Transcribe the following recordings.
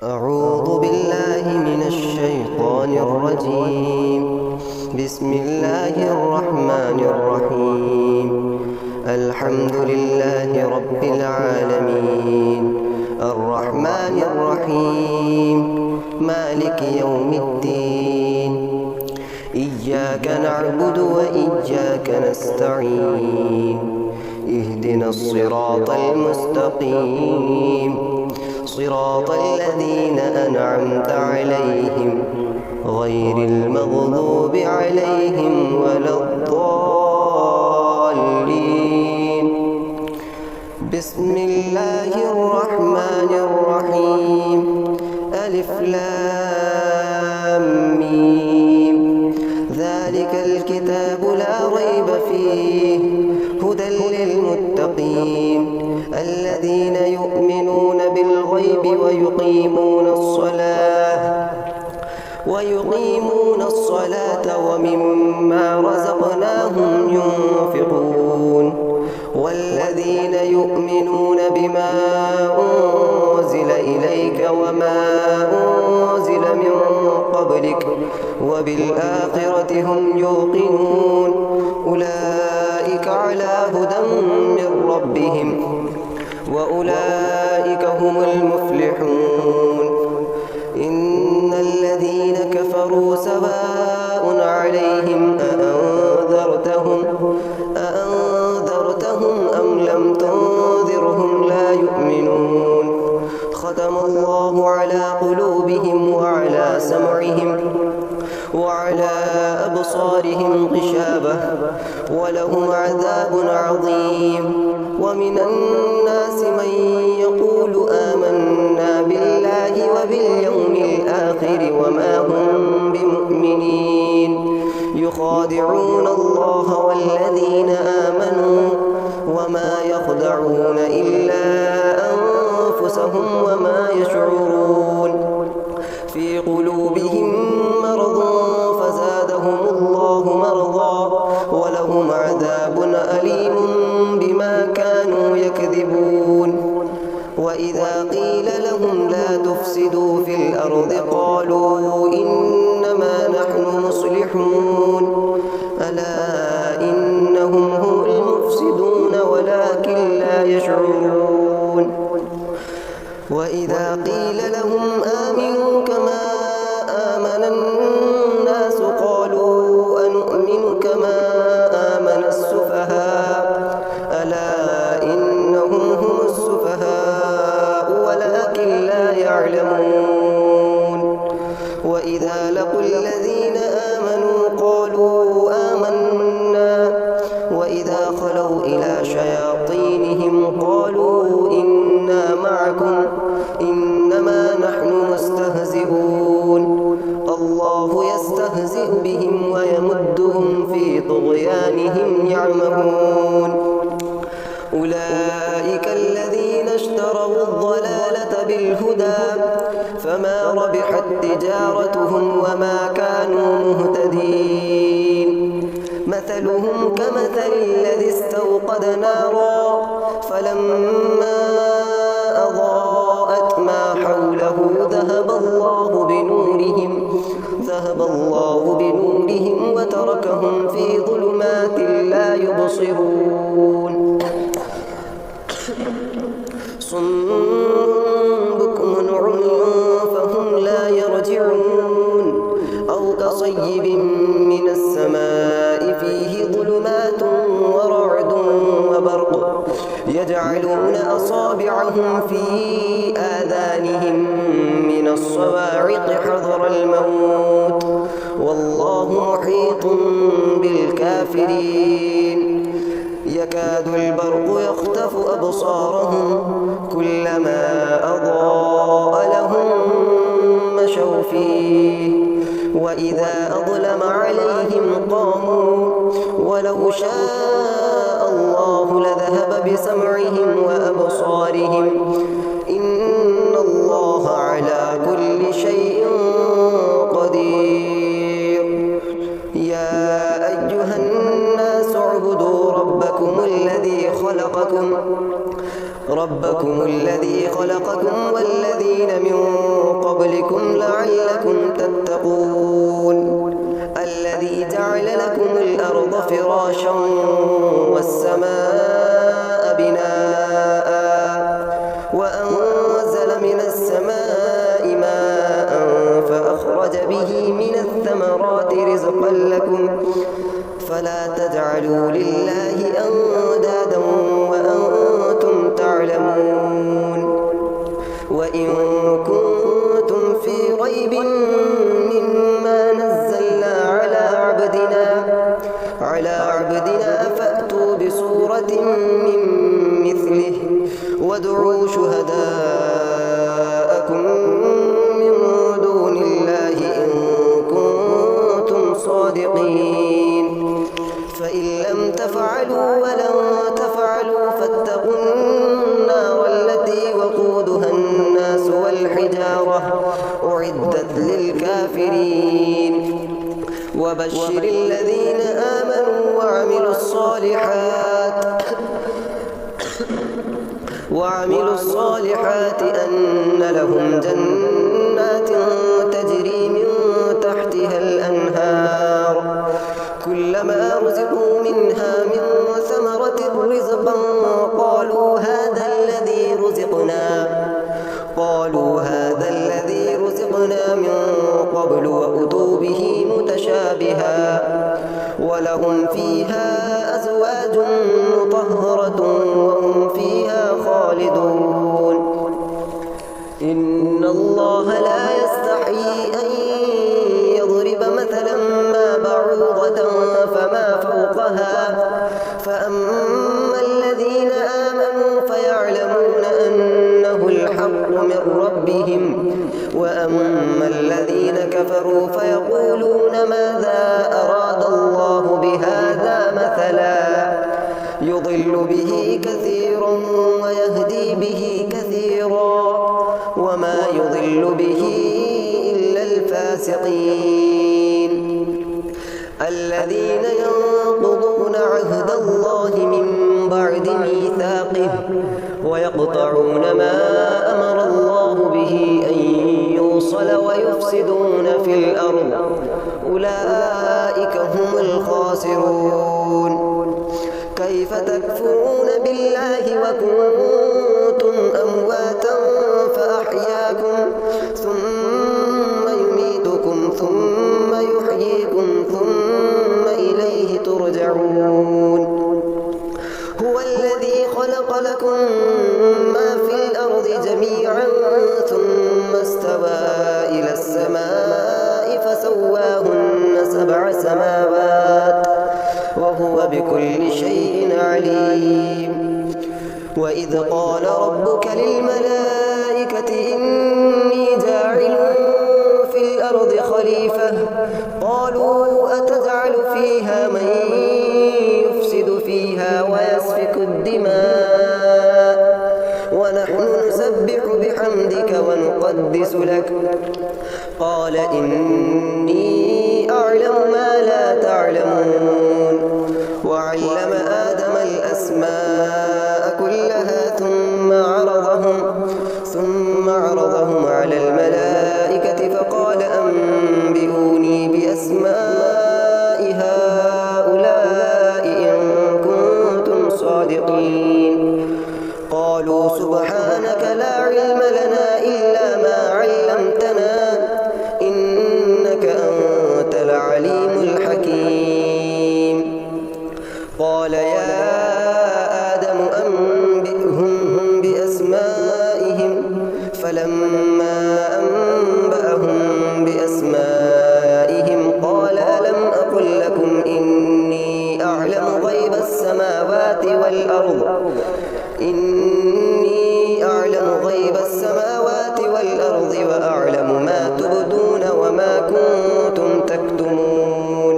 أعوذ بالله من الشيطان الرجيم. بسم الله الرحمن الرحيم. الحمد لله رب العالمين، الرحمن الرحيم، مالك يوم الدين. إياك نعبد وإياك نستعين. اهدنا الصراط المستقيم، صراط الذين أنعمت عليهم غير المغضوب عليهم ولا الضالين. بسم الله الرحمن الرحيم. ألف لام ميم. ذلك الكتاب لا ريب فيه هدى للمتقين الذين يؤمنون بالغيب ويقيمون الصلاة ومما رزقناهم ينفقون والذين يؤمنون بما أنزل إليك وما أنزل من قبلك وبالآخرة هم يوقنون أولئك على هدى من ربهم وأولئك هم المفلحون. إن الذين كفروا سواء عليهم أأنذرتهم أم لم تنذرهم لا يؤمنون. ختم الله على قلوبهم وعلى سمعهم وعلى أبصارهم غشاوة ولهم عذاب عظيم. ومن الناس من يقول آمنا بالله وباليوم الآخر وما هم بمؤمنين يخادعون الله والذين آمنوا وما يخدعون إلا أنفسهم وما يشعرون. في قلوبهم مرض فزادهم الله مرضا ولهم عذاب أليم بما كانوا يكذبون. وإذا قيل لهم لا تفسدوا في الأرض قالوا إنما نحن مصلحون ألا إنهم هم المفسدون ولكن لا يشعرون. وإذا قيل لهم آمنوا كما آمن الناس قالوا أنؤمن كما آمن السفهاء ألا إنهم هم السفهاء ولكن لا يعلمون. وإذا لقوا الذين آمنوا قالوا آمنا وإذا خلوا إلى شياطينهم قالوا إنا معكم إنما نحن مستهزئون. الله يستهزئ بهم ويمدهم في طغيانهم يعمهون. أولئك الذين اشتروا الضلالة بالهدى فما ربحت تجارتهم وما كانوا مهتدين. مثلهم كمثل الذي استوقد نارا فلما أضاءت ما حوله ذهب الله بنورهم وتركهم في ظلمات لا يبصرون. صم بكم عمي فهم لا يرجعون. أو كصيب من السماء فيه ظلمات ورعد وبرق يجعلون أصابعهم في آذانهم من الصواعق حذر الموت والله محيط بالكافرين. يكاد البرق يخطف أبصارهم كلما أضاء لهم مشوا فيه وإذا أظلم عليهم قاموا ولو شاء الله لذهب بسمعهم وأبصارهم إن الله على كل شيء قدير. يا أيها الناس اعبدوا ربكم الذي خلقكم والذين من قبلكم لعلكم تتقون الذي جعل لكم الأرض فراشا والسماء بناء وأنزل من السماء ماء فأخرج به من الثمرات رزقا لكم فلا تجعلوا لله أندادا وأنتم تعلمون وإن كنتم في ريب مما نزلنا على عبدنا فأتوا بسورة من مثله وادعوا شهداءكم من دون الله إن كنتم صادقين فإن لم تفعلوا ولن تفعلوا فاتقوا النار التي وقودها الناس والحجارة أعدت للكافرين وبشر الذين آمنوا وعملوا الصالحات أن لهم جنات تجري من تحتها الأنهار كلما رزقوا منها من ثمرة رزقا قالوا هذا الذي رزقنا من قبل وأتوا به متشابها ولهم فيها أزواج مطهرة وهم فيها خالدون إن الله لا يستحيي أن يضرب مثلا ما بعوضة فما فوقها فأما الذين آمنوا فيعلمون أنه الحق من ربهم وأما الذين كفروا فيقولون ماذا أراد الله بهذا مثلا يضل به كثيرا ويهدي به كثيرا وما يضل به إلا الفاسقين الذين ينقضون عهد الله من بعد ميثاقه ويقطعون ما أمر الله به أن يوصل ويفسدون في الأرض أولئك هم الخاسرون كيف تكفرون بالله وكنتم أمواتا فأحياكم ثم يميتكم ثم يحييكم ثم إليه ترجعون هو الذي خلق لكم ما في الأرض جميعا ثم استوى إلى السماء فسواهن 7 سماوات وهو بكل شيء عليم وإذ قال ربك للملائكة إني جاعل في الأرض خليفة قالوا أتجعل فيها من يفسد فيها ويسفك الدماء ونحن نسبح بحمدك ونقدس لك قال إني أعلم ما لا تعلمون وعلم آدم الأسماء كلها ثم عرضهم على الملائكة فقال أنبئوني بأسماء هؤلاء إن كنتم صادقين قالوا سبحانك لا علم لنا إلا ما علمتنا إنك أنت العليم الحكيم قال يا آدم أنبئهم بأسمائهم فلما أنبأهم بأسمائهم قال ألم أقل لكم إني أعلم غيب السماوات والأرض وأعلم ما تبدون وما كنتم تكتمون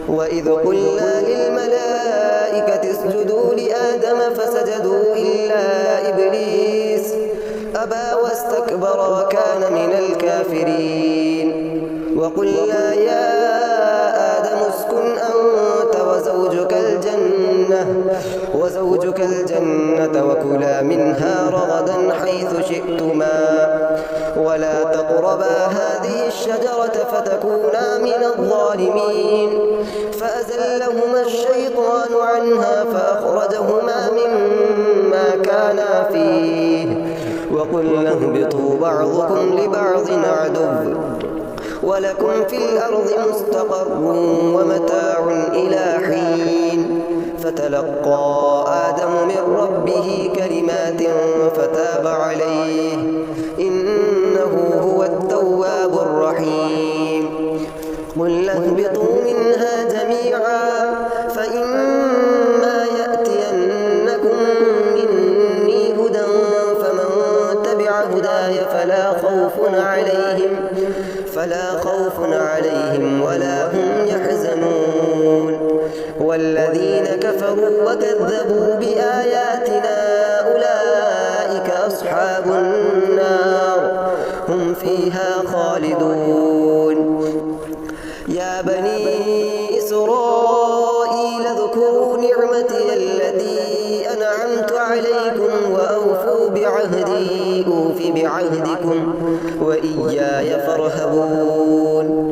وإذ قلنا للملائكة اسجدوا لآدم فسجدوا إلا إبليس أبى واستكبر وكان من الكافرين وقلنا يا آدم اسكن أنت وزوجك الجنة وزوجك الجنة وكلا منها رغدا حيث شئتما ولا تقربا هذه الشجرة فتكونا من الظالمين فأزلهما الشيطان عنها فأخرجهما مما كانا فيه وقلنا اهبطوا بعضكم لبعض عدو ولكم في الأرض مستقر ومتاع إلى حين فتلقى آدم من ربه كلمات فتاب عليه إنه هو التواب الرحيم قل اهبطوا منها جميعا فإما يأتينكم مني هدى فمن تبع هداي فلا خوف عليهم ولا هم يحزنون والذين كفروا وكذبوا بآياتنا أولئك أصحاب النار هم فيها خالدون يا بني إسرائيل اذكروا نعمتي التي أنعمت عليكم وأوفوا بعهدي أوف بعهدكم وإياي فارهبون